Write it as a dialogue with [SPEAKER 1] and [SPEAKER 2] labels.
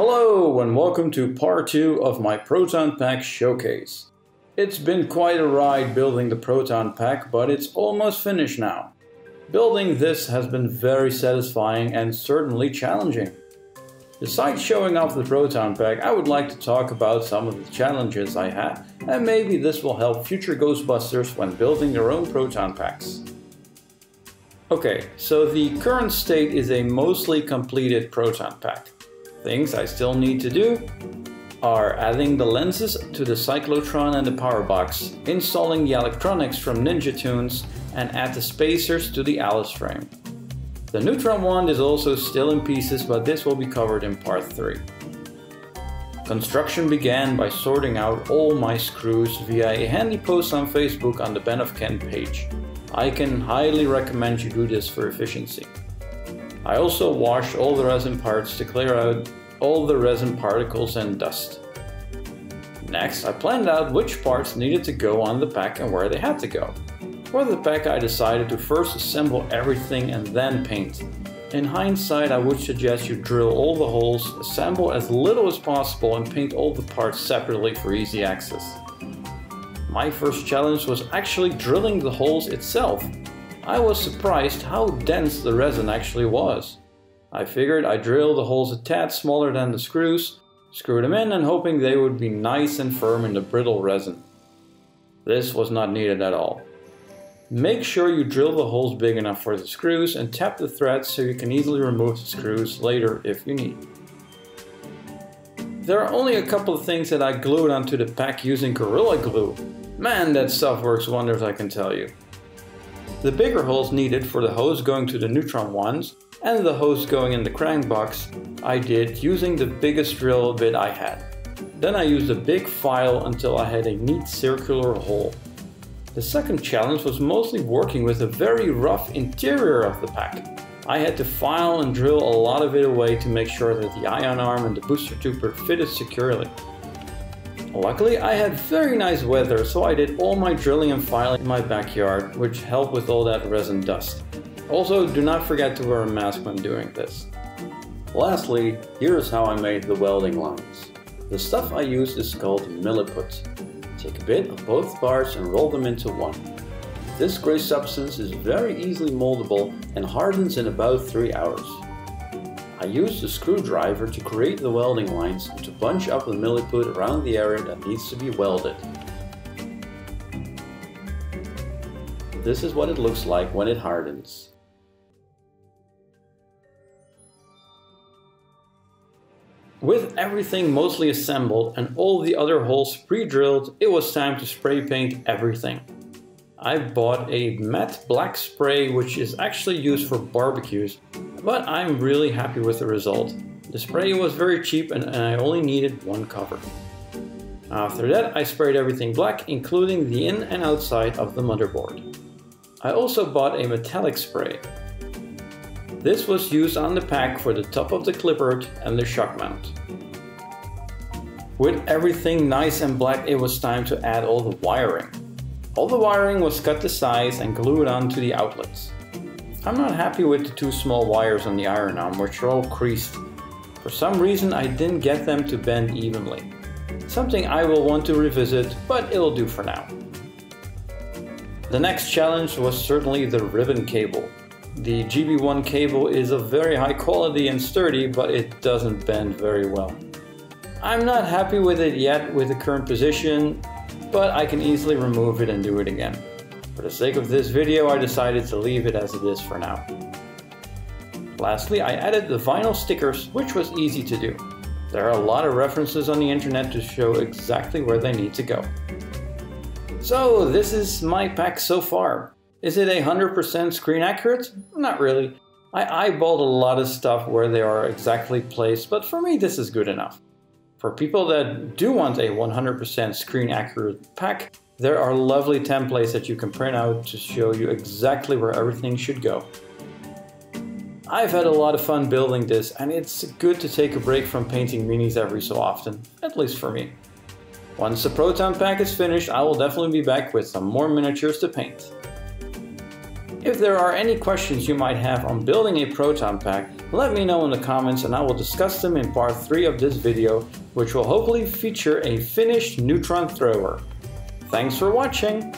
[SPEAKER 1] Hello and welcome to part 2 of my Proton Pack showcase. It's been quite a ride building the Proton Pack, but it's almost finished now. Building this has been very satisfying and certainly challenging. Besides showing off the Proton Pack, I would like to talk about some of the challenges I had, and maybe this will help future Ghostbusters when building their own Proton Packs. Okay, so the current state is a mostly completed Proton Pack. Things I still need to do are adding the lenses to the cyclotron and the power box, installing the electronics from Ninja Tunes, and add the spacers to the Alice frame. The neutron wand is also still in pieces, but this will be covered in part 3. Construction began by sorting out all my screws via a handy post on Facebook on the Ben of Ken page. I can highly recommend you do this for efficiency. I also washed all the resin parts to clear out all the resin particles and dust. Next, I planned out which parts needed to go on the pack and where they had to go. For the pack, I decided to first assemble everything and then paint. In hindsight, I would suggest you drill all the holes, assemble as little as possible, and paint all the parts separately for easy access. My first challenge was actually drilling the holes itself. I was surprised how dense the resin actually was. I figured I'd drill the holes a tad smaller than the screws, screw them in and hoping they would be nice and firm in the brittle resin. This was not needed at all. Make sure you drill the holes big enough for the screws and tap the threads so you can easily remove the screws later if you need. There are only a couple of things that I glued onto the pack using Gorilla Glue. Man, that stuff works wonders, I can tell you. The bigger holes needed for the hose going to the neutron wands and the hose going in the crank box I did using the biggest drill bit I had. Then I used a big file until I had a neat circular hole. The second challenge was mostly working with a very rough interior of the pack. I had to file and drill a lot of it away to make sure that the ion arm and the booster tube were fitted securely. Luckily, I had very nice weather, so I did all my drilling and filing in my backyard, which helped with all that resin dust. Also, do not forget to wear a mask when doing this. Lastly, here's how I made the welding lines. The stuff I used is called milliput. Take a bit of both parts and roll them into one. This gray substance is very easily moldable and hardens in about 3 hours. I used a screwdriver to create the welding lines and to bunch up the milliput around the area that needs to be welded. This is what it looks like when it hardens. With everything mostly assembled and all the other holes pre-drilled, it was time to spray paint everything. I bought a matte black spray which is actually used for barbecues, but I'm really happy with the result. The spray was very cheap and I only needed one cover. After that, I sprayed everything black, including the in and outside of the motherboard. I also bought a metallic spray. This was used on the pack for the top of the clipboard and the shock mount. With everything nice and black, it was time to add all the wiring. All the wiring was cut to size and glued onto the outlets. I'm not happy with the 2 small wires on the iron arm, which are all creased. For some reason I didn't get them to bend evenly. Something I will want to revisit, but it'll do for now. The next challenge was certainly the ribbon cable. The GB1 cable is of very high quality and sturdy, but it doesn't bend very well. I'm not happy with it yet with the current position, but I can easily remove it and do it again. For the sake of this video, I decided to leave it as it is for now. Lastly, I added the vinyl stickers, which was easy to do. There are a lot of references on the internet to show exactly where they need to go. So this is my pack so far. Is it 100% screen accurate? Not really. I eyeballed a lot of stuff where they are exactly placed, but for me this is good enough. For people that do want a 100% screen accurate pack, there are lovely templates that you can print out to show you exactly where everything should go. I've had a lot of fun building this, and it's good to take a break from painting minis every so often, at least for me. Once the Proton Pack is finished, I will definitely be back with some more miniatures to paint. If there are any questions you might have on building a proton pack, let me know in the comments and I will discuss them in part 3 of this video, which will hopefully feature a finished neutron thrower. Thanks for watching!